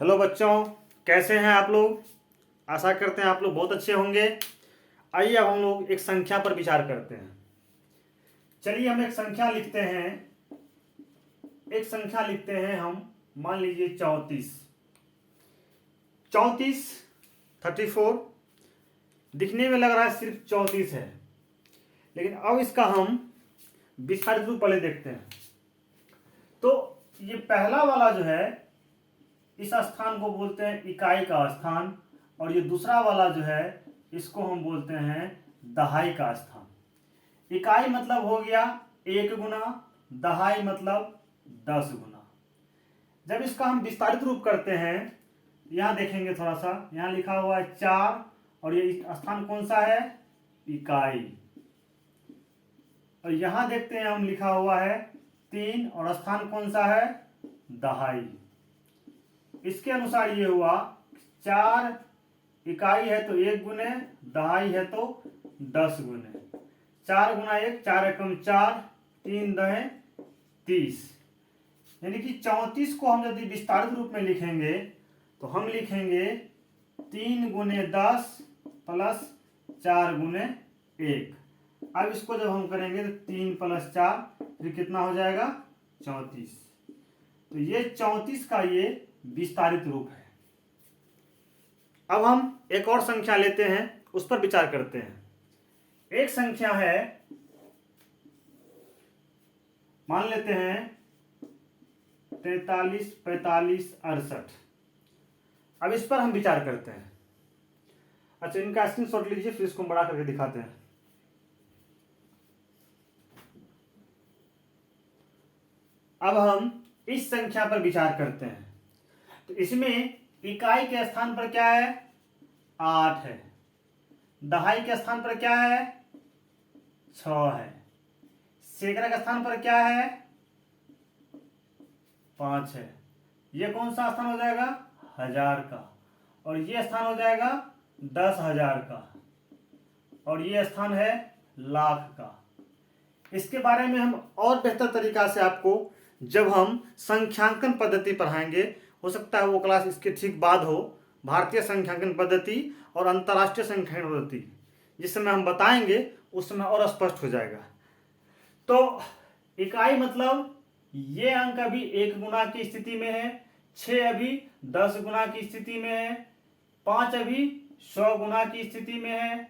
Hello बच्चों, कैसे हैं आप लोग। आशा करते हैं आप लोग बहुत अच्छे होंगे। आइए अब हम लोग एक संख्या पर विचार करते हैं। चलिए हम एक संख्या लिखते हैं। हम मान लीजिए 34। 34 34 दिखने में लग रहा है सिर्फ 34 है, लेकिन अब इसका हम विस्तारित रूप पहले देखते हैं। तो ये पहला वाला जो है, इस स्थान को बोलते हैं इकाई का स्थान, और ये दूसरा वाला जो है इसको हम बोलते हैं दहाई का स्थान। इकाई मतलब हो गया 1 गुना, दहाई मतलब 10 गुना। जब इसका हम विस्तारित रूप करते हैं, यहां देखेंगे थोड़ा सा, यहां लिखा हुआ है 4 और ये स्थान कौन सा है, इकाई। और यहां देखते हैं हम लिखा हुआ है 3 और स्थान कौन सा है, दहाई। इसके अनुसार ये हुआ 4 इकाई है तो 1 गुने, दहाई है तो 10 गुने। 4 गुना 1, 4 एकम 4, 3 दहे 30। यानी कि 34 को हम यदि विस्तारित रूप में लिखेंगे तो हम लिखेंगे 3 गुने 10 प्लस 4 गुने 1। अब इसको जब हम करेंगे तो 3 प्लस 4 फिर कितना हो जाएगा, 34। तो ये 34 का ये विस्तारित रूप है। अब हम एक और संख्या लेते हैं, उस पर विचार करते हैं। एक संख्या है, मान लेते हैं 43 45 68। अब इस पर हम विचार करते हैं। अच्छा, इनका स्क्रीनशॉट लीजिए, फिर इसको बड़ा करके दिखाते हैं। अब हम इस संख्या पर विचार करते हैं। तो इसमें इकाई के स्थान पर क्या है, 8 है। दहाई के स्थान पर क्या है, 6 है। सैकड़ा के स्थान पर क्या है, 5 है। ये कौन सा स्थान हो जाएगा, 1000 का। और ये स्थान हो जाएगा 10,000 का। और ये स्थान है लाख का। इसके बारे में हम और बेहतर तरीका से आपको जब हम संख्यांकन पद्धति पढ़ाएंगे, हो सकता है वो क्लास इसके ठीक बाद हो, भारतीय संख्यांकन पद्धति और अंतर्राष्ट्रीय संख्यांकन पद्धति, जिस समय हम बताएंगे उस समय और स्पष्ट हो जाएगा। तो इकाई मतलब ये अंक अभी 1 गुना की स्थिति में है, 6 अभी 10 गुना की स्थिति में है, 5 अभी 100 गुना की स्थिति में है,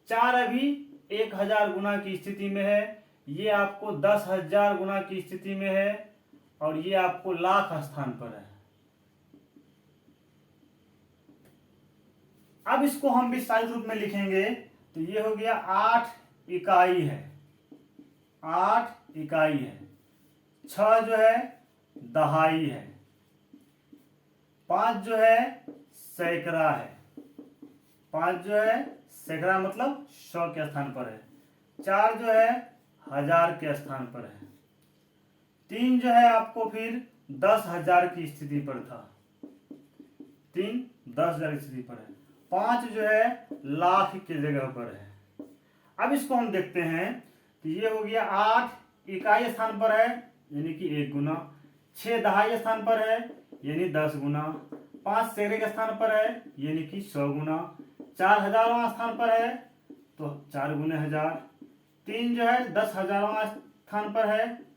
4 अभी 1000 गुना की स्थिति में है, ये आपको 10,000 गुना की स्थिति में है, और ये आपको लाख स्थान पर है। अब इसको हम विस्तारित रूप में लिखेंगे तो ये हो गया 8 इकाई है, 8 इकाई है। 6 जो है दहाई है, 5 जो है सैकड़ा है, 5 जो है सैकड़ा मतलब 100 के स्थान पर है, 4 जो है 1000 के स्थान पर है, 3 जो है आपको फिर 10,000 की स्थिति पर था, 3 10,000 की स्थिति पर है, 5 जो है लाख की जगह पर है। अब इसको हम देखते हैं तो ये हो गया 8 इकाई स्थान पर है यानी कि 1 गुना, 6 दहाई स्थान पर है यानी 10 गुना, 5 सैकड़े के स्थान पर है यानी कि 100 गुना, 4 हजारवां स्थान पर है तो 4 गुने 1000, 3 जो है 10,000वां स्थान पर है,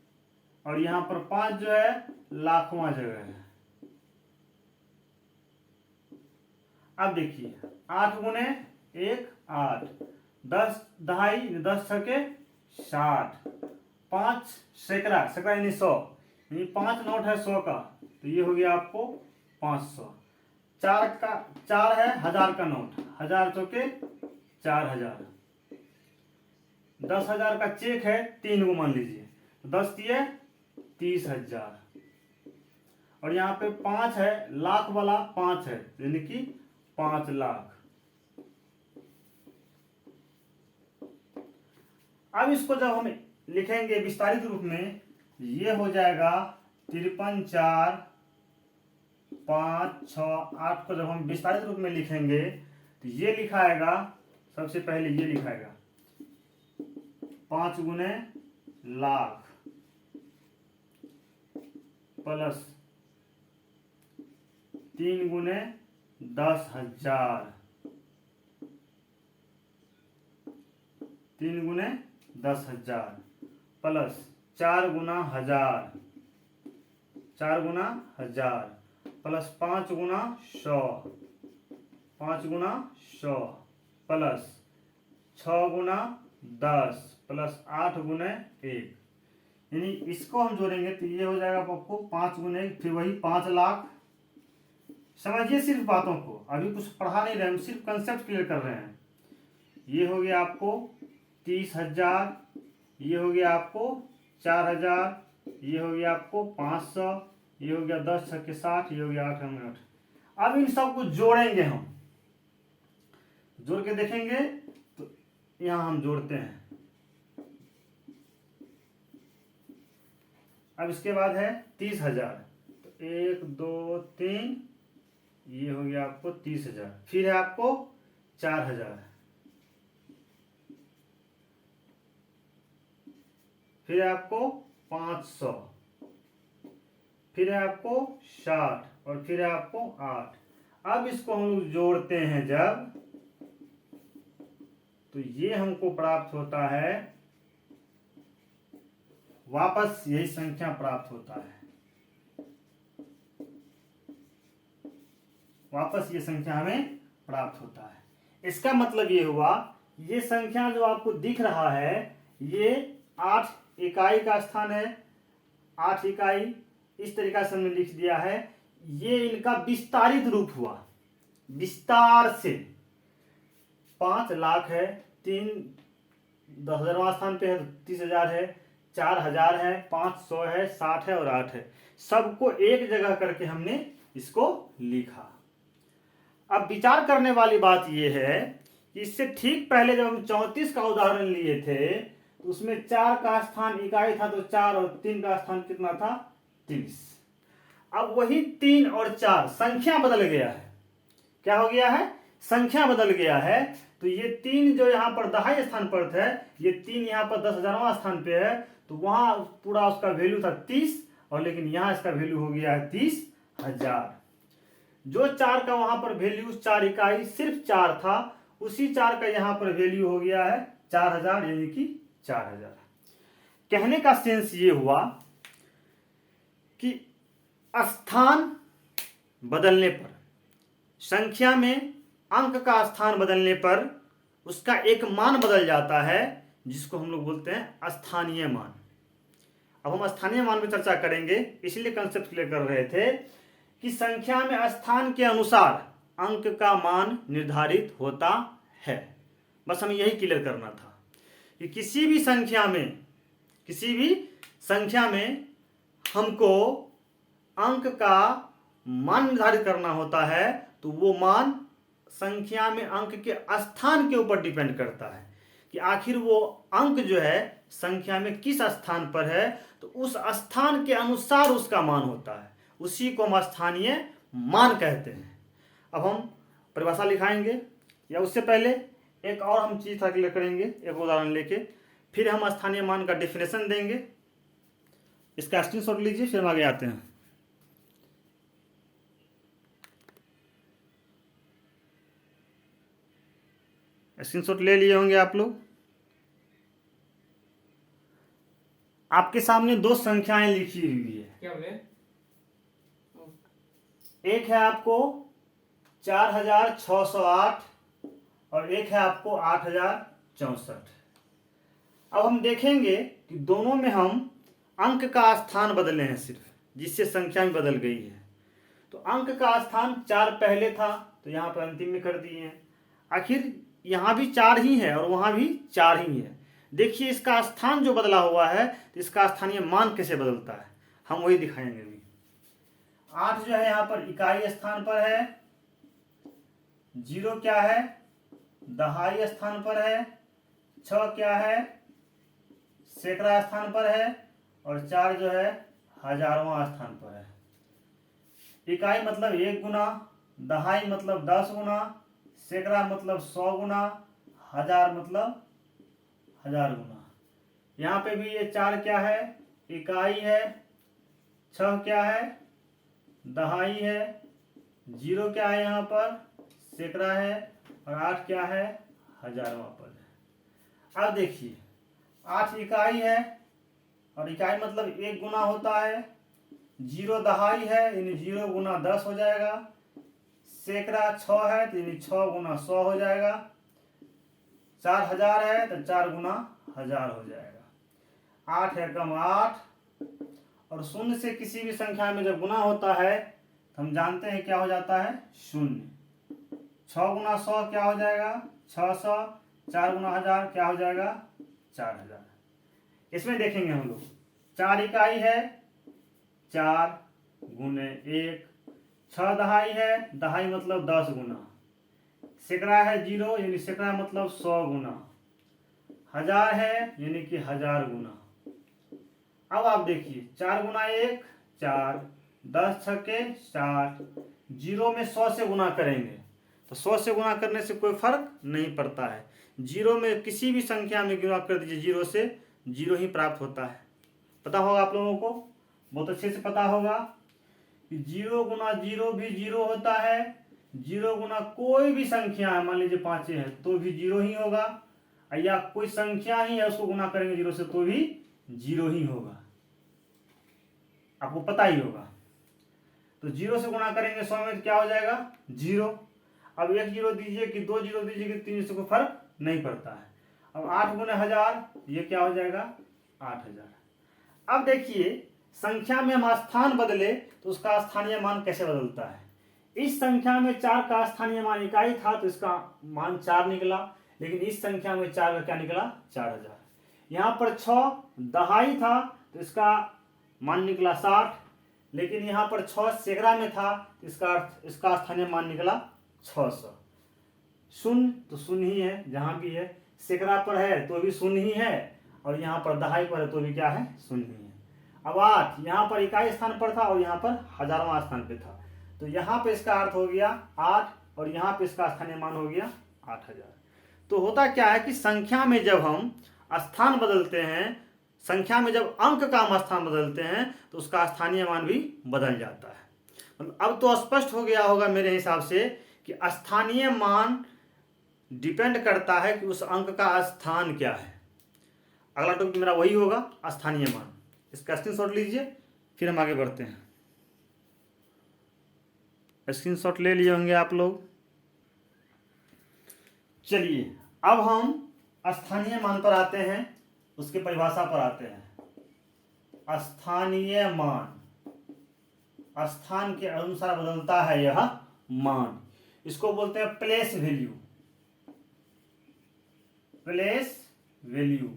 और यहां पर 5 जो है लाखवां जगह है। अब देखिए 8 गुने 1 8, 10 दहाई 10 छके 60, 5 सैकड़ा, सैकड़ा यानी 100, यानी 5 नोट है 100 का, तो ये हो गया आपको 500। 4 है 1000 का नोट, 1000 चौके 4000, 10,000 का चेक है 3 को मान लीजिए, 10 दिए 30,000, और यहाँ पे 5 है, लाख वाला 5 है यानी कि 5 लाख। अब इसको जब हम लिखेंगे विस्तारित रूप में, ये हो जाएगा 53 4 5 6 8 को जब हम विस्तारित रूप में लिखेंगे तो ये लिखाएगा, सबसे पहले ये लिखाएगा 5 गुने लाख प्लस 3 गुने 10,000, 3 गुने 10,000 प्लस 4 गुना 1000, 4 गुना 1000 प्लस 5 गुना 100, 5 गुना 100 प्लस 6 गुना 10 प्लस 8 गुने 1, यानी इसको हम जोड़ेंगे तो ये हो जाएगा आपको 5 गुने 1, फिर वही 5 लाख। समझिए सिर्फ बातों को, अभी कुछ पढ़ा नहीं रहे, हम सिर्फ कंसेप्ट क्लियर कर रहे हैं। ये हो गया आपको 30,000, ये हो गया आपको 4,000, ये हो गया आपको 500, ये हो गया 10 छक्के 60, ये हो गया 8 अंग 8। अब इन सबको जोड़ेंगे, हम जोड़ के देखेंगे तो यहां हम जोड़ते हैं। अब इसके बाद है 30,000, तो 1 2 3, ये हो गया आपको 30,000, फिर है आपको 4,000, फिर है आपको 500, फिर है आपको 60 और फिर है आपको 8। अब इसको हम लोग जोड़ते हैं जब, तो ये हमको प्राप्त होता है, वापस यही संख्या प्राप्त होता है, वापस ये संख्या हमें प्राप्त होता है। इसका मतलब ये हुआ, ये संख्या जो आपको दिख रहा है ये 8 इकाई का स्थान है, 8 इकाई इस तरीका से हमने लिख दिया है। ये इनका विस्तारित रूप हुआ, विस्तार से 5 लाख है, 3 10,000वां स्थान पे है तो 30,000 है, 4,000 है, 500 है, 60 है और 8 है, सबको एक जगह करके हमने इसको लिखा। अब विचार करने वाली बात यह है कि इससे ठीक पहले जब हम 34 का उदाहरण लिए थे तो उसमें 4 का स्थान इकाई था, तो 4 और 3 का स्थान कितना था? 30। अब वही 3 और 4 संख्या बदल गया है। क्या हो गया है? संख्या बदल गया है। तो ये 3 जो यहाँ पर दहाई स्थान पर था, ये 3 यहाँ पर 10,000वां स्थान पे है, तो वहां पूरा उसका वैल्यू था 30, और लेकिन यहाँ इसका वैल्यू हो गया है 30,000। जो 4 का वहां पर वैल्यू 4 इकाई सिर्फ 4 था, उसी 4 का यहाँ पर वैल्यू हो गया है 4,000, यानी कि 4,000। कहने का सेंस ये हुआ कि स्थान बदलने पर, संख्या में अंक का स्थान बदलने पर उसका एक मान बदल जाता है, जिसको हम लोग बोलते हैं स्थानीय मान। अब हम स्थानीय मान पर चर्चा करेंगे, इसलिए कंसेप्ट क्लियर कर रहे थे कि संख्या में स्थान के अनुसार अंक का मान निर्धारित होता है। बस हमें यही क्लियर करना था कि किसी भी संख्या में हमको अंक का मान निर्धारित करना होता है, तो वो मान संख्या में अंक के स्थान के ऊपर डिपेंड करता है कि आखिर वो अंक जो है संख्या में किस स्थान पर है, तो उस स्थान के अनुसार उसका मान होता है, उसी को हम स्थानीय मान कहते हैं। अब हम परिभाषा लिखाएंगे, या उससे पहले एक और हम चीज क्लियर करेंगे, एक उदाहरण लेके, फिर हम स्थानीय मान का डेफिनेशन देंगे। इसका स्क्रीनशॉट लीजिए, फिर हम आगे आते हैं। स्क्रीनशॉट ले लिए होंगे आप लोग। आपके सामने 2 संख्याएं लिखी हुई है। क्या बोले? एक है आपको 4,608 और एक है आपको 8,064। अब हम देखेंगे कि दोनों में हम अंक का स्थान बदले हैं सिर्फ, जिससे संख्या में बदल गई है। तो अंक का स्थान 4 पहले था, तो यहाँ पर अंतिम में कर दिए हैं। आखिर यहाँ भी 4 ही है और वहाँ भी 4 ही है। देखिए इसका स्थान जो बदला हुआ है, तो इसका स्थानीय मान कैसे बदलता है, हम वही दिखाएंगे अभी। 8 जो है यहाँ पर इकाई स्थान पर है, 0 क्या है? दहाई स्थान पर है, 6 क्या है? सैकड़ा स्थान पर है, और 4 जो है हजारवां स्थान पर है। इकाई मतलब 1 गुना, दहाई मतलब 10 गुना, सैकड़ा मतलब 100 गुना, हजार मतलब 1000 गुना। यहाँ पे भी ये 4 क्या है? इकाई है, 6 क्या है? दहाई है, जीरो क्या है यहाँ पर, सैकड़ा है, और 8 क्या है, हजारवां पद है। अब देखिए 8 इकाई है, और इकाई मतलब 1 गुना होता है, 0 दहाई है यानी 0 गुना 10 हो जाएगा, सैकड़ा 6 है तो यानी 6 गुना 100 हो जाएगा, 4000 है तो 4 गुना 1000 हो जाएगा। 8 है कम 8, और शून्य से किसी भी संख्या में जब गुना होता है तो हम जानते हैं क्या हो जाता है, शून्य। 6 गुना 100 क्या हो जाएगा, 600, 4 गुना 1000 क्या हो जाएगा, 4000। इसमें देखेंगे हम लोग 4 इकाई है, 4 गुने 1, 6 दहाई है, दहाई मतलब 10 गुना, सैकड़ा है 0 यानी सैकड़ा मतलब 100 गुना, 1000 है यानी कि 1000 गुना। अब आप देखिए 4 गुना 1 4, 10 छक्के 60, 0 में 100 से गुना करेंगे तो 100 से गुना करने से कोई फर्क नहीं पड़ता है, 0 में किसी भी संख्या में गुना कर दीजिए 0 से, 0 ही प्राप्त होता है। पता होगा आप लोगों को, बहुत अच्छे से पता होगा कि 0 गुना 0 भी 0 होता है, 0 गुना कोई भी संख्या है, मान लीजिए 5 है तो भी 0 ही होगा, या कोई संख्या ही है उसको गुना करेंगे 0 से तो भी 0 ही होगा, आपको पता ही होगा। तो 0 से गुना करेंगे 100 में क्या हो जाएगा, 0। अब 1 0 दीजिए कि 2 0 दीजिए कि 3, से कोई फर्क नहीं पड़ता है। अब 8 गुने 1000 ये क्या हो जाएगा, 8000। अब देखिए संख्या में हम स्थान बदले तो उसका स्थानीय मान कैसे बदलता है। इस संख्या में 4 का स्थानीय मान इकाई था तो इसका मान 4 निकला, लेकिन इस संख्या में 4 का क्या निकला, 4000। यहाँ पर 6 दहाई था तो इसका मान निकला 60, लेकिन यहाँ पर 6 सैकड़ा में था तो इसका स्थानीय मान निकला 600। शून्य तो शून्य ही है, जहाँ भी है, सैकड़ा पर है तो भी शून्य ही है, और यहाँ पर दहाई पर है तो भी क्या है, शून्य ही है। अब 8 यहाँ पर इकाई स्थान पर था और यहाँ पर हजारवां स्थान पे था, तो यहाँ पे इसका अर्थ हो गया 8, और यहाँ पे इसका स्थानीय मान हो गया 8000। तो होता क्या है कि संख्या में जब हम स्थान बदलते हैं, संख्या में जब अंक का हम स्थान बदलते हैं तो उसका स्थानीय मान भी बदल जाता है। मतलब अब तो स्पष्ट हो गया होगा मेरे हिसाब से कि स्थानीय मान डिपेंड करता है कि उस अंक का स्थान क्या है। अगला टॉपिक मेरा वही होगा, स्थानीय मान। इसका स्क्रीनशॉट लीजिए, फिर हम आगे बढ़ते हैं। स्क्रीनशॉट ले लिए होंगे आप लोग। चलिए अब हम स्थानीय मान पर आते हैं, उसके परिभाषा पर आते हैं। स्थानीय मान, स्थान के अनुसार बदलता है यह मान, इसको बोलते हैं प्लेस वैल्यू। प्लेस वैल्यू,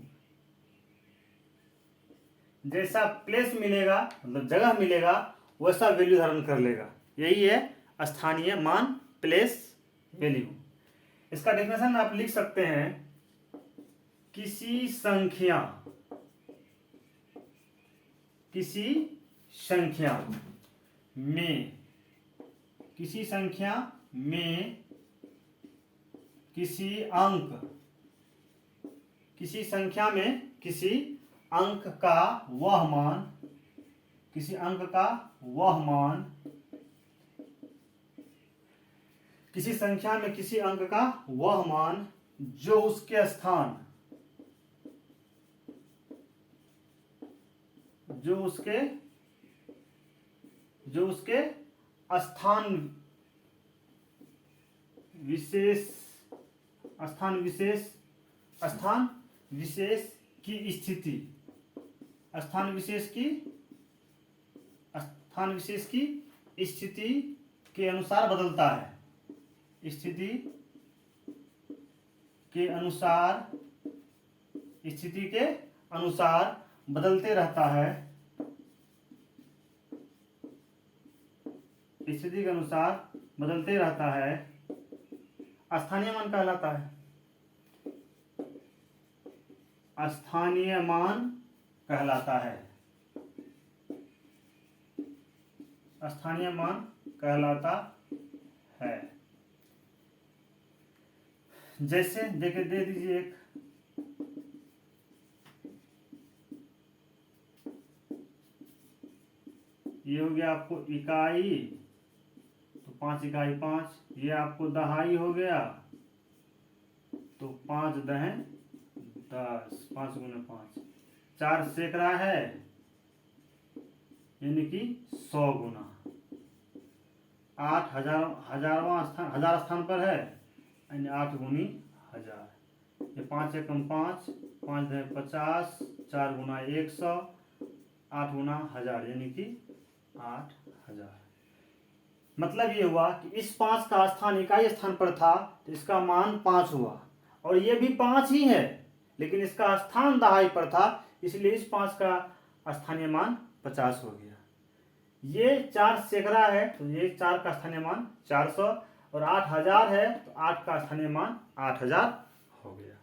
जैसा प्लेस मिलेगा मतलब जगह मिलेगा वैसा वैल्यू धारण कर लेगा, यही है स्थानीय मान, प्लेस वैल्यू। इसका डेफिनेशन आप लिख सकते हैं, किसी संख्या में किसी संख्या में किसी अंक का वह मान, किसी संख्या में किसी अंक का वह मान जो उसके स्थान स्थान विशेष की स्थिति के अनुसार बदलता है, स्थिति के अनुसार बदलते रहता है, स्थिति के अनुसार बदलते रहता है, स्थानीय मान कहलाता है। स्थानीय मान कहलाता है, स्थानीय मान कहलाता है। जैसे देखे दे दीजिए एक, ये हो गया आपको इकाई, तो 5 इकाई 5, ये आपको दहाई हो गया, तो 5 दहन 10, 5 गुने 5, 4 सैकड़ा है, यानी कि 100 गुना 8 हजारवां स्थान, हजार स्थान पर है, यानी 8 गुनी 1000। ये 5 एकम 5, 5 दहन 50, 4 गुना 100, 8 गुना 1000, यानी कि 8000। मतलब ये हुआ कि इस 5 का स्थान इकाई स्थान पर था, तो इसका मान 5 हुआ, और ये भी 5 ही है, लेकिन इसका स्थान दहाई पर था, इसलिए इस 5 का स्थानीय मान 50 हो गया। ये 4 सैकड़ा है, तो ये 4 का स्थानीय मान 400, और 8000 है, तो 8 का स्थानीय मान 8000 हो गया।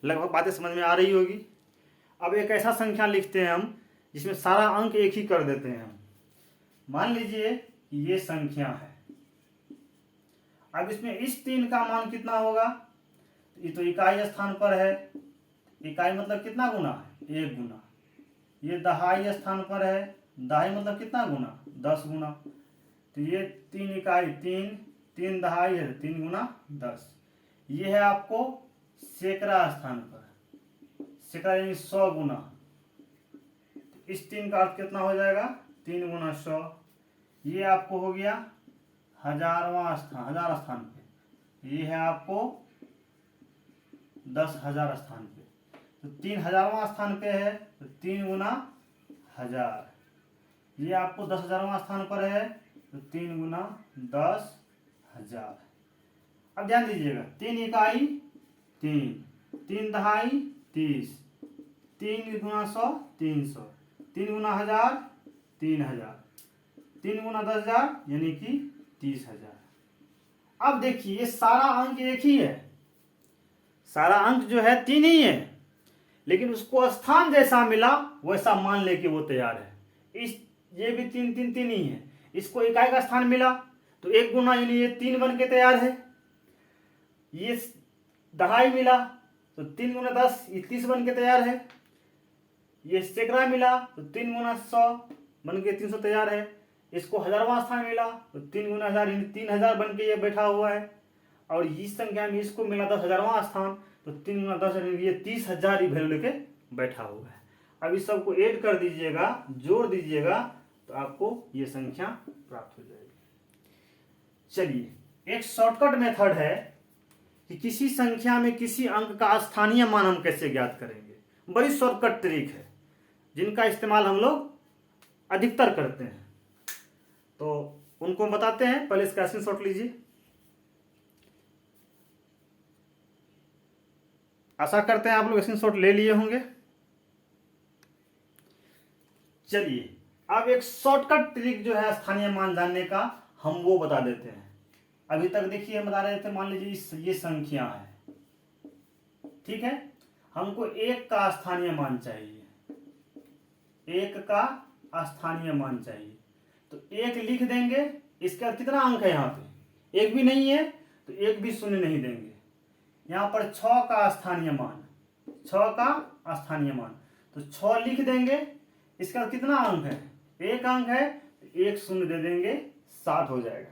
लगभग बातें समझ में आ रही होगी। अब एक ऐसा संख्या लिखते हैं हम जिसमें सारा अंक एक ही कर देते हैं हम। मान लीजिए कि ये संख्या है, अब इसमें इस 3 का मान कितना होगा, ये तो इकाई स्थान पर है, इकाई मतलब कितना गुना है, 1 गुना। ये दहाई स्थान पर है, दहाई मतलब कितना गुना, 10 गुना। तो ये 3 इकाई 3 दहाई है, 3 गुना 10। ये है आपको सैकड़ा स्थान पर, सैकड़ा यानी 100 गुना। तो इस 3 का अर्थ कितना हो जाएगा, 3 गुना 100। ये आपको हो गया हजारवां स्थान, हजार स्थान पे। ये है आपको 10,000 स्थान पे। तो 3000वां स्थान पे है, तो 3 गुना 1000। ये आपको 10,000वां स्थान पर है, तो 3 गुना 10,000। अब ध्यान दीजिएगा, 3 इकाई 3 दहाई 30, 3 गुना 100 300, 3 गुना 1000 3000, 3 गुना 10,000 यानी कि 30,000। अब देखिए ये सारा अंक एक ही है, सारा अंक जो है 3 ही है, लेकिन उसको स्थान जैसा मिला वैसा मान लेके वो तैयार है। इस ये भी 3 ही है, इसको इकाई का स्थान मिला तो 1 गुना यानी ये 3 बन के तैयार है। ये दहाई मिला तो 3 गुना 10 ये 30 बन के तैयार है। ये सैकड़ा मिला तो 3 गुना 100 बन के 300 तैयार है। इसको हजारवां स्थान मिला तो 3 गुना 1000 यानी 3000 बन के ये बैठा हुआ है। और इस संख्या में इसको मिला 10,000वां स्थान, तो 3 गुना 10 ये 30,000 ही वैल्यू लेके बैठा हुआ है। अब इस सबको ऐड कर दीजिएगा, जोड़ दीजिएगा, तो आपको ये संख्या प्राप्त हो जाएगी। चलिए एक शॉर्टकट मेथड है कि किसी संख्या में किसी अंक का स्थानीय मान हम कैसे ज्ञात करेंगे। बड़ी शॉर्टकट ट्रिक है जिनका इस्तेमाल हम लोग अधिकतर करते हैं, तो उनको बताते हैं। पहले इसका स्क्रीनशॉट लीजिए। आशा करते हैं आप लोग स्क्रीनशॉट ले लिए होंगे। चलिए अब एक शॉर्टकट ट्रिक जो है स्थानीय मान जानने का, हम वो बता देते हैं। अभी तक देखिए हम बता रहे थे, मान लीजिए ये संख्या है, ठीक है, हमको 1 का स्थानीय मान चाहिए, 1 का स्थानीय मान चाहिए, तो 1 लिख देंगे। इसका कितना अंक है, यहाँ पे 1 भी नहीं है तो 1 भी शून्य नहीं देंगे। यहाँ पर 6 का स्थानीय मान, 6 का स्थानीय मान, तो 6 लिख देंगे। इसका कितना अंक है, 1 अंक है, तो 1 शून्य दे देंगे, 60 हो जाएगा।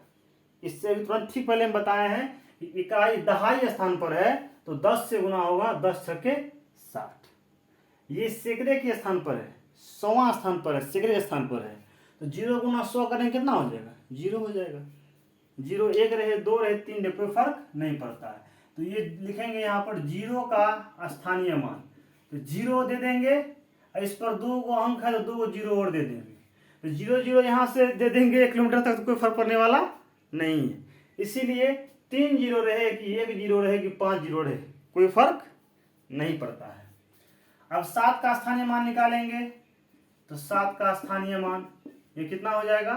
इससे भी तुरंत ठीक पहले हम बताए हैं कि इकाई दहाई स्थान पर है, तो 10 से गुना होगा, 10 छक्के 60। ये सैकड़े के स्थान पर है, 100वां स्थान पर है, सैकड़े के स्थान पर है, तो 0 गुना 100 करेंगे कितना हो जाएगा, 0 हो जाएगा। 0 1 रहे 2 रहे 3 रहे कोई फर्क नहीं पड़ता है। तो ये लिखेंगे यहाँ पर 0 का स्थानीय मान, तो 0 दे देंगे। इस पर 2 गो अंक है तो 2 गो 0 और दे देंगे, तो 0 0 यहाँ से दे देंगे 1 किलोमीटर तक, तो कोई फर्क पड़ने वाला नहीं है। इसीलिए 3 0 रहे कि 1 0 रहे कि 5 0 रहे कोई फर्क नहीं पड़ता है। अब 7 का स्थानीय मान निकालेंगे, तो 7 का स्थानीय मान ये कितना हो जाएगा,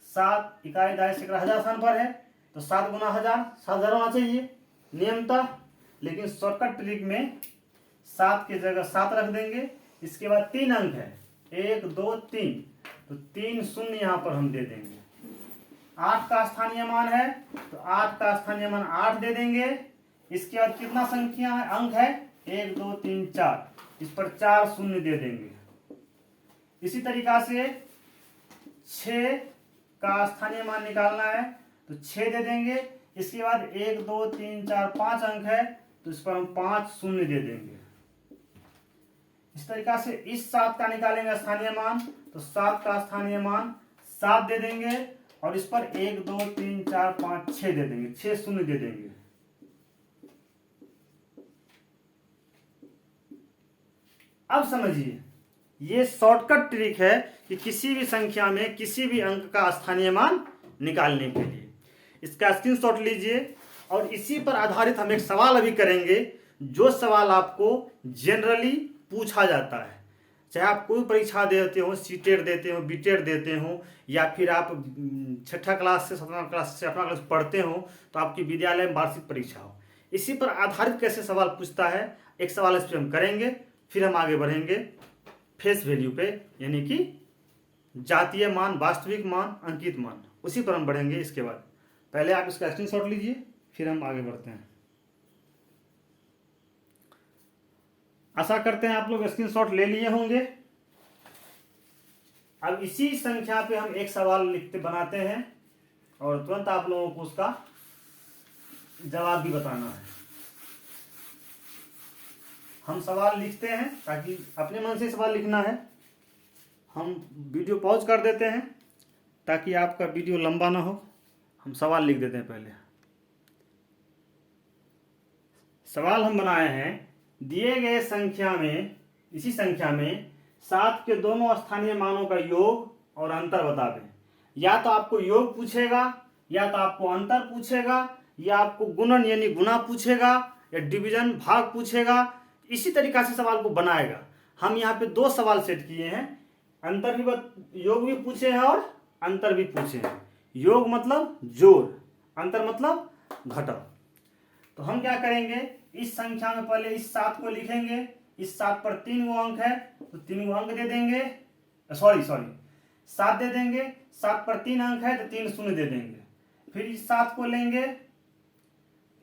7 इकाई दहाई सैकड़ा 1000 स्थान पर है, तो 7 गुना 1000, 7000 होना चाहिए नियमतः। लेकिन शॉर्टकट ट्रिक में 7 की जगह 7 रख देंगे। इसके बाद 3 अंक है, 1 2 3, तो 3 शून्य यहाँ पर हम दे देंगे। 8 का स्थानीय मान है, तो 8 का स्थानीय मान 8 दे देंगे। इसके बाद कितना संख्या है, अंक है 1 2 3 4, इस पर 4 शून्य दे देंगे। इसी तरीका से 6 का स्थानीय मान निकालना है, तो 6 दे देंगे। इसके बाद 1 2 3 4 5 अंक है, तो इस पर हम 5 शून्य दे देंगे। इस तरीका से इस 7 का निकालेंगे स्थानीय मान, तो 7 का स्थानीय मान 7 दे देंगे और इस पर 1 2 3 4 5 6 दे देंगे, 6 शून्य दे देंगे। अब समझिए, ये शॉर्टकट ट्रिक है कि किसी भी संख्या में किसी भी अंक का स्थानीय मान निकालने के लिए। इसका स्क्रीनशॉट लीजिए और इसी पर आधारित हम एक सवाल अभी करेंगे, जो सवाल आपको जनरली पूछा जाता है। चाहे आप कोई परीक्षा देते हो, सीटेट देते हो, बीटेट देते हो, या फिर आप 6ठा क्लास से 7वां क्लास से 8वां क्लास पढ़ते हो, तो आपकी विद्यालय में वार्षिक परीक्षा हो, इसी पर आधारित कैसे सवाल पूछता है, एक सवाल इस पर हम करेंगे। फिर हम आगे बढ़ेंगे फेस वैल्यू पे, यानी कि जातीय मान, वास्तविक मान, अंकित मान, उसी पर हम बढ़ेंगे। इसके बाद पहले आप इसका स्क्रीनशॉट लीजिए, फिर हम आगे बढ़ते हैं। आशा करते हैं आप लोग स्क्रीनशॉट ले लिए होंगे। अब इसी संख्या पे हम एक सवाल लिखते बनाते हैं और तुरंत आप लोगों को उसका जवाब भी बताना है। हम सवाल लिखते हैं ताकि अपने मन से सवाल लिखना है। हम वीडियो पॉज कर देते हैं ताकि आपका वीडियो लंबा ना हो। हम सवाल लिख देते हैं पहले। सवाल हम बनाए हैं, दिए गए संख्या में, इसी संख्या में 7 के दोनों स्थानीय मानों का योग और अंतर बता दें। या तो आपको योग पूछेगा, या तो आपको अंतर पूछेगा, या आपको गुणन यानी गुना पूछेगा, या डिवीजन भाग पूछेगा। इसी तरीका से सवाल को बनाएगा। हम यहाँ पे 2 सवाल सेट किए हैं, अंतर भी, योग भी पूछे हैं और अंतर भी पूछे हैं। योग मतलब जोड़, अंतर मतलब घटाव। तो हम क्या करेंगे, इस संख्या में पहले इस 7 को लिखेंगे। इस 7 पर 3 गो अंक है, तो 3 गो अंक दे देंगे। सॉरी 7 दे देंगे। 7 पर 3 अंक है, तो 3 शून्य दे देंगे। फिर इस 7 को लेंगे।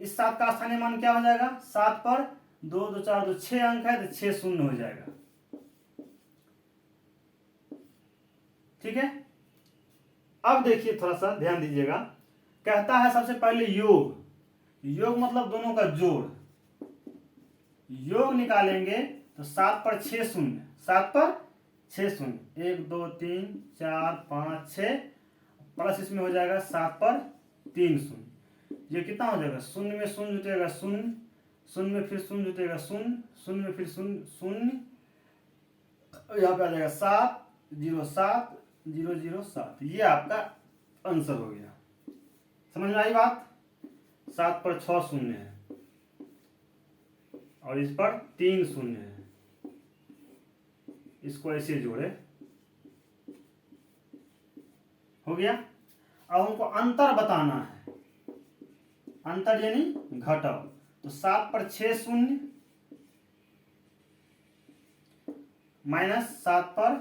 इस 7 का स्थानीय मान क्या हो जाएगा, 7 पर 2 2 4 2 6 अंक है, तो 6 शून्य हो जाएगा। ठीक है। अब देखिए, थोड़ा सा ध्यान दीजिएगा। कहता है सबसे पहले योग। योग मतलब दोनों का जोड़। योग निकालेंगे तो 7 पर 6 शून्य, 7 पर 6 शून्य, 1 2 3 4 5 6, प्लस इसमें हो जाएगा 7 पर 3 शून्य। ये कितना हो जाएगा, शून्य में शून्य जुटेगा शून्य, शून्य में फिर शून्य जुटेगा शून्य, शून्य में फिर शून्य शून्य, यहाँ पे आ जाएगा 7 0 7 0 0 7। ये आपका आंसर हो गया। समझ में आई बात। 7 पर 6 शून्य है और इस पर 3 शून्य है। इसको ऐसे जोड़े, हो गया। अब हमको अंतर बताना है। अंतर यानी घटाव। तो 7 पर 6 शून्य माइनस 7 पर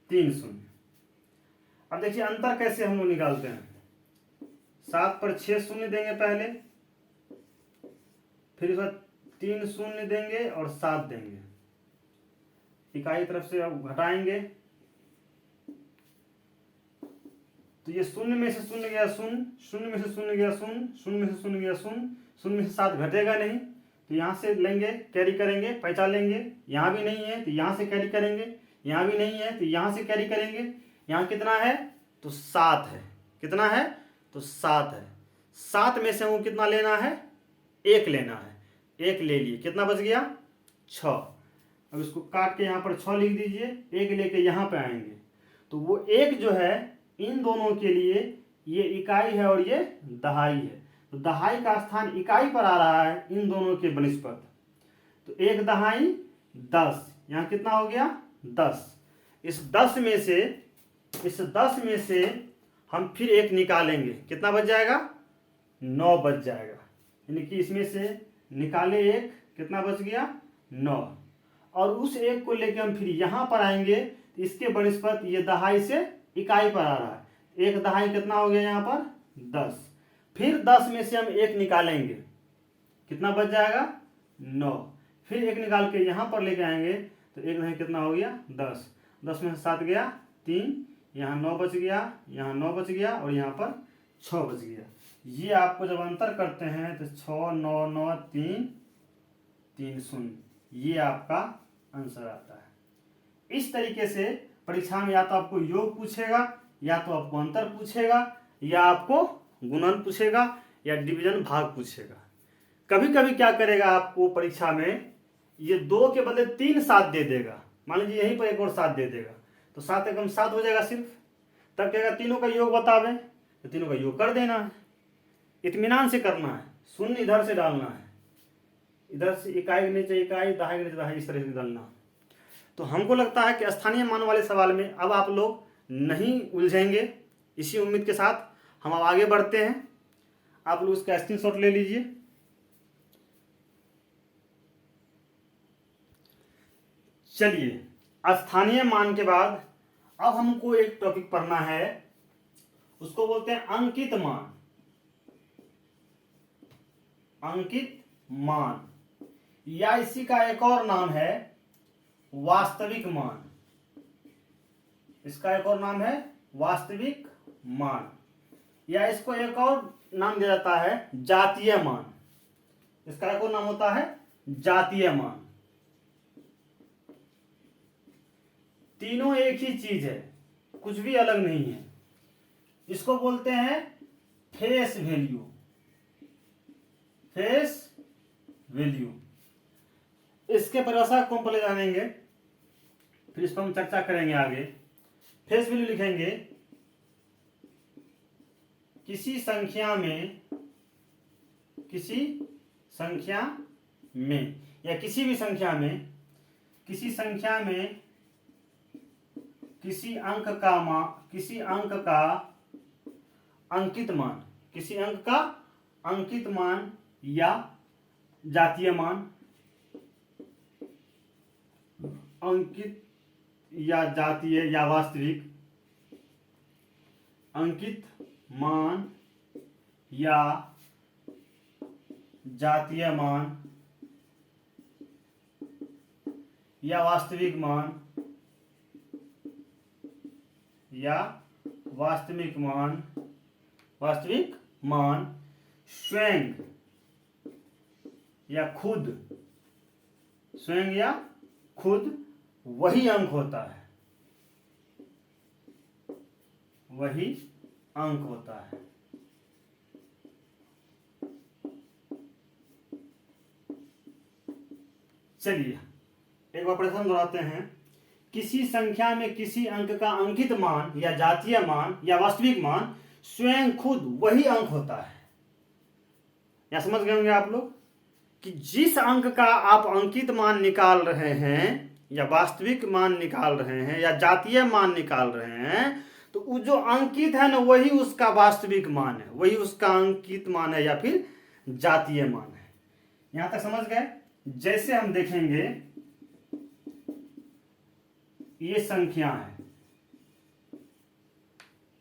3 शून्य। अब देखिए अंतर कैसे हम लोग निकालते हैं। 7 पर 6 शून्य देंगे पहले, फिर उसके बाद 3 शून्य देंगे और 7 देंगे। इकाई तरफ से अब घटाएंगे तो ये शून्य में से शून्य गया शून्य, शून्य में से शून्य गया शून्य, शून्य में से शून्य गया शून्य, शून्य में से 7 घटेगा नहीं, तो यहाँ से लेंगे, कैरी करेंगे, पहचान लेंगे। यहाँ भी नहीं है तो यहाँ से कैरी करेंगे, यहाँ भी नहीं है तो यहाँ से कैरी करेंगे। यहाँ कितना है, तो 7 है। कितना है, तो 7 है। 7 में से हमको कितना लेना है, 1 लेना है। 1 ले लिए, कितना बच गया, 6। अब इसको काट के यहाँ पर 6 लिख दीजिए। 1 लेके यहाँ पे आएंगे तो वो 1 जो है इन दोनों के लिए ये इकाई है और ये दहाई है। तो दहाई का स्थान इकाई पर आ रहा है इन दोनों के बनिस्पत। तो 1 दहाई 10, यहाँ कितना हो गया, 10। इस 10 में से हम फिर 1 निकालेंगे, कितना बच जाएगा, 9 बच जाएगा। यानी कि इसमें से निकाले 1, कितना बच गया, 9। और उस 1 को लेके हम फिर यहाँ पर आएंगे तो इसके बनिस्पत ये दहाई से इकाई पर आ रहा है। 1 दहाई कितना हो गया यहाँ पर, 10। फिर 10 में से हम 1 निकालेंगे, कितना बच जाएगा, 9। फिर 1 निकाल के यहाँ पर लेके आएंगे तो 1 दहाई कितना हो गया, 10। 10 में से 7 गया 3, यहाँ 9 बच गया, यहाँ 9 बच गया और यहाँ पर 6 बच गया। ये आपको जब अंतर करते हैं तो 6 9 9 3 3 0, ये आपका आंसर आता है। इस तरीके से परीक्षा में या तो आपको योग पूछेगा, या तो आपको अंतर पूछेगा, या आपको गुणन पूछेगा, या डिवीजन भाग पूछेगा। कभी कभी क्या करेगा, आपको परीक्षा में ये 2 के बदले 3 7 दे देगा। मान लीजिए यहीं पर एक और 7 दे देगा, तो 7 एकम 7 हो जाएगा सिर्फ। तब कहेगा तीनों का योग बतावे, तो तीनों का योग कर देना है, इत्मीनान से करना है। शून्य इधर से डालना है, इधर से इकाई के नीचे इकाई, दहाई के नीचे दहाई, इस तरह से डालना। तो हमको लगता है कि स्थानीय मान वाले सवाल में अब आप लोग नहीं उलझेंगे। इसी उम्मीद के साथ हम अब आगे बढ़ते हैं। आप लोग इसका स्क्रीनशॉट ले लीजिए। चलिए, स्थानीय मान के बाद अब हमको एक टॉपिक पढ़ना है, उसको बोलते हैं अंकित मान। अंकित मान, या इसी का एक और नाम है वास्तविक मान। इसका एक और नाम है वास्तविक मान, या इसको एक और नाम दिया जाता है जातीय मान। इसका एक और नाम होता है जातीय मान। तीनों एक ही चीज है, कुछ भी अलग नहीं है। इसको बोलते हैं फेस वैल्यू। फेस वैल्यू, इसके परिभाषा को हम पहले जानेंगे, फिर इस पर हम चर्चा करेंगे आगे। फेस वैल्यू लिखेंगे किसी संख्या में, किसी संख्या में, या किसी भी संख्या में, किसी संख्या में किसी अंक का मान, किसी अंक का अंकित मान, किसी अंक का अंकित मान या जातीय मान, अंकित या जातीय या वास्तविक, अंकित मान या जातीय मान या वास्तविक मान, या वास्तविक मान, वास्तविक मान स्वयं या खुद, स्वयं या खुद वही अंक होता है, वही अंक होता है। चलिए एक बार प्रश्न दोहराते हैं। किसी संख्या में किसी अंक का अंकित मान या जातीय मान या वास्तविक मान स्वयं खुद वही अंक होता है। यहां समझ गए होंगे आप लोग कि जिस अंक का आप अंकित मान निकाल रहे हैं, या वास्तविक मान निकाल रहे हैं, या जातीय मान निकाल रहे हैं, तो वो जो अंकित है ना, वही उसका वास्तविक मान है, वही उसका अंकित मान है या फिर जातीय मान है। यहां तक समझ गए। जैसे हम देखेंगे, ये संख्या है,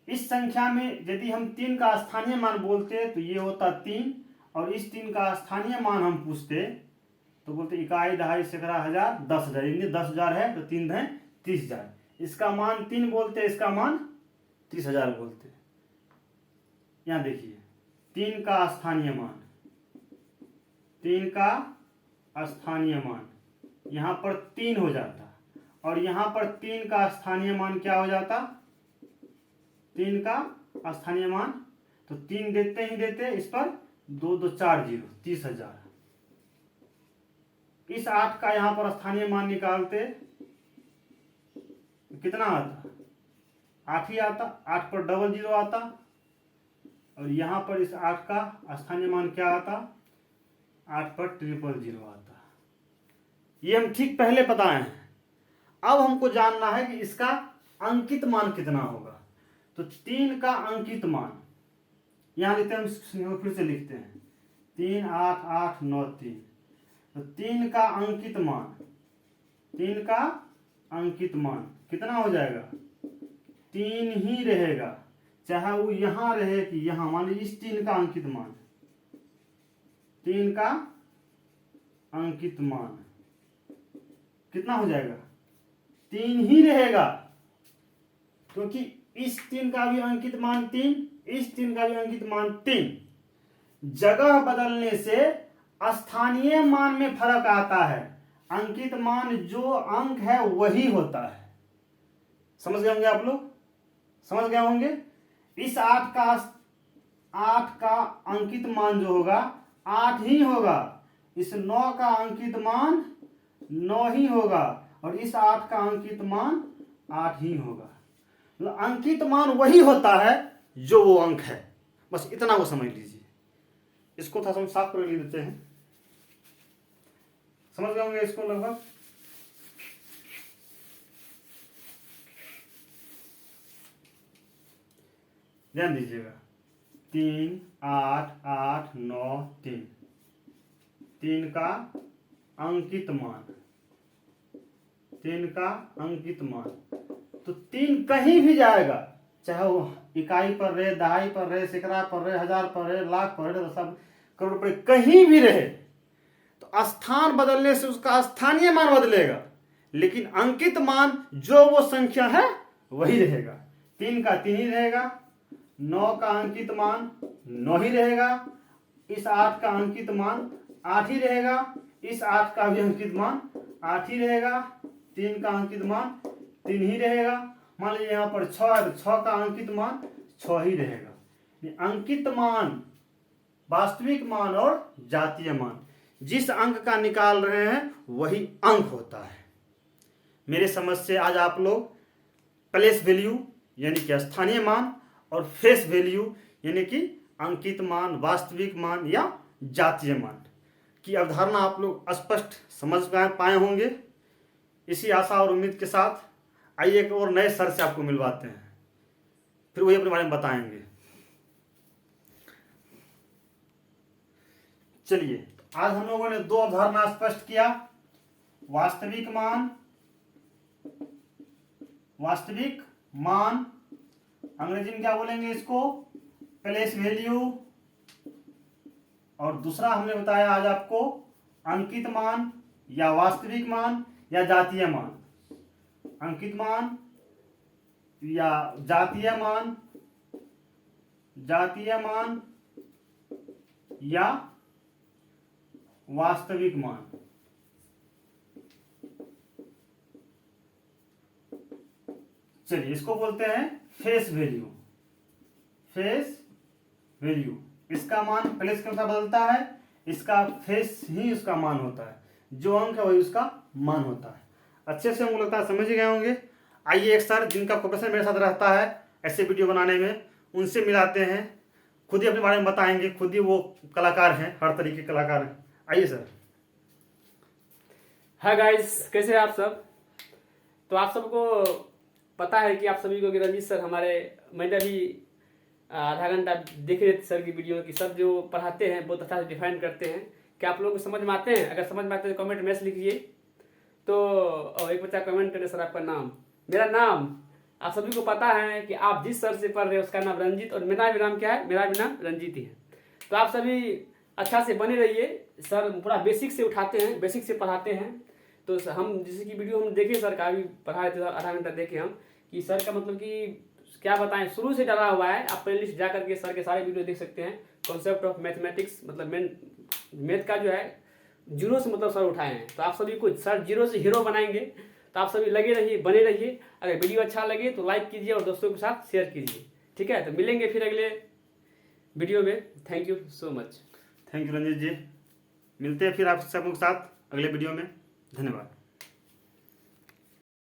इस संख्या में यदि हम 3 का स्थानीय मान बोलते तो ये होता 3, और इस 3 का स्थानीय मान हम पूछते तो बोलते इकाई, दहाई, सैकड़ा, हजार, 10,000। यानी 10,000 है तो 3 है 30,000। इसका मान 3 बोलते, इसका मान 30,000 बोलते। यहां देखिए 3 का स्थानीय मान, 3 का स्थानीय मान यहां पर 3 हो जाता, और यहां पर 3 का स्थानीय मान क्या हो जाता, 3 का स्थानीय मान, तो 3 देते ही देते, इस पर 2 2 4 0, 30,000। इस 8 का यहां पर स्थानीय मान निकालते कितना आता, 8 ही आता, 8 पर डबल 0 आता, और यहां पर इस 8 का स्थानीय मान क्या आता, 8 पर 000 आता। ये हम ठीक पहले बताए हैं। अब हमको जानना है कि इसका अंकित मान कितना होगा। तो 3 का अंकित मान यहां लिखते हैं, हम फिर से लिखते हैं 3 8 8 9 3। तो 3 का अंकित मान, 3 का अंकित मान कितना हो जाएगा, 3 ही रहेगा, चाहे वो यहां रहे कि यहां। मान लीजिए इस 3 का अंकित मान, 3 का अंकित मान कितना हो जाएगा, 3 ही रहेगा, क्योंकि इस 3 का भी अंकित मान 3, इस 3 का भी अंकित मान 3। जगह बदलने से स्थानीय मान में फर्क आता है, अंकित मान जो अंक है वही होता है। समझ गए होंगे आप लोग, समझ गए होंगे। इस 8 का अंकित मान जो होगा 8 ही होगा, इस 9 का अंकित मान 9 ही होगा, और इस 8 का अंकित मान 8 ही होगा। मतलब अंकित मान वही होता है जो वो अंक है, बस इतना वो समझ लीजिए। इसको थोड़ा हम साफ कर लेते हैं, समझ गए होंगे इसको लगभग। ध्यान दीजिएगा, 3 8 8 9 3, 3 का अंकित मान, 3 का अंकित मान। तो 3 कहीं भी जाएगा, चाहे वो इकाई पर रहे, दहाई पर रहे, सैकड़ा पर रहे, हजार पर रहे, लाख पर रहे, सब करोड़ पर, कहीं भी रहे, तो स्थान बदलने से उसका स्थानीय मान बदलेगा, लेकिन अंकित मान जो वो संख्या है वही रहेगा। 3 का 3 ही रहेगा, 9 का अंकित मान 9 ही रहेगा, इस 8 का अंकित मान 8 ही रहेगा, इस 8 का भी अंकित मान 8 ही रहेगा, 3 का अंकित मान 3 ही रहेगा। मान लीजिए यहाँ पर 6 है तो 6 का अंकित मान 6 ही रहेगा। अंकित मान, वास्तविक मान और जातीय मान, जिस अंक का निकाल रहे हैं वही अंक होता है। मेरे समझ से आज आप लोग प्लेस वैल्यू यानी कि स्थानीय मान और फेस वैल्यू यानी कि अंकित मान, वास्तविक मान या जातीय मान की अवधारणा आप लोग स्पष्ट समझ पाए होंगे। इसी आशा और उम्मीद के साथ आइए एक और नए सर से आपको मिलवाते हैं, फिर वही अपने बारे में बताएंगे। चलिए, आज हम लोगों ने 2 अवधारणा स्पष्ट किया, वास्तविक मान, अंग्रेजी में क्या बोलेंगे इसको, प्लेस वैल्यू, और दूसरा हमने बताया आज आपको अंकित मान या वास्तविक मान या जातीय मान, अंकित मान या जातीय मान या वास्तविक मान। चलिए, इसको बोलते हैं फेस वैल्यू। इसका मान प्लेस के अनुसार बदलता है, इसका फेस ही उसका मान होता है, जो अंक है वही उसका मान होता है। अच्छे से हमको लगता है समझ गए होंगे। आइए एक सर जिनका कोऑपरेशन मेरे साथ रहता है ऐसे वीडियो बनाने में, उनसे मिलाते हैं, खुद ही अपने बारे में बताएंगे, खुद ही वो कलाकार हैं, हर तरीके के कलाकार हैं। आइए सर। हाय गाइस, कैसे हैं आप सब। तो आप सबको पता है कि आप सभी को कि रंजीत सर हमारे, मैंने अभी आधा घंटा देख रहे थे सर की वीडियो की। सर जो पढ़ाते हैं बहुत अच्छा से डिफाइन करते हैं। क्या आप लोगों को समझ में आते हैं? अगर समझ में आते हैं तो कमेंट में लिखिए। तो एक बच्चा कमेंट करे सर आपका नाम, मेरा नाम आप सभी को पता है कि आप जिस सर से पढ़ रहे हैं उसका नाम रंजीत, और मेरा भी नाम क्या है, मेरा भी नाम रंजीत ही है। तो आप सभी अच्छा से बने रहिए। सर पूरा बेसिक से उठाते हैं, बेसिक से पढ़ाते हैं। तो हम जैसे कि वीडियो हम देखे सर का, अभी पढ़ा रहे थे आधा घंटा देखे हम, कि सर का मतलब कि क्या बताएं, शुरू से डरा हुआ है। आप प्लेलिस्ट जा करके सर के सारे वीडियो देख सकते हैं। कॉन्सेप्ट ऑफ मैथमेटिक्स, मतलब मैथ का जो है जीरो से मतलब सर उठाए हैं। तो आप सभी को सर जीरो से हीरो बनाएंगे। तो आप सभी लगे रहिए, बने रहिए। अगर वीडियो अच्छा लगे तो लाइक कीजिए और दोस्तों के साथ शेयर कीजिए। ठीक है, तो मिलेंगे फिर अगले वीडियो में। Thank you so much. Thank you Ranjit ji. मिलते हैं फिर आप सबके साथ अगले वीडियो में। धन्यवाद।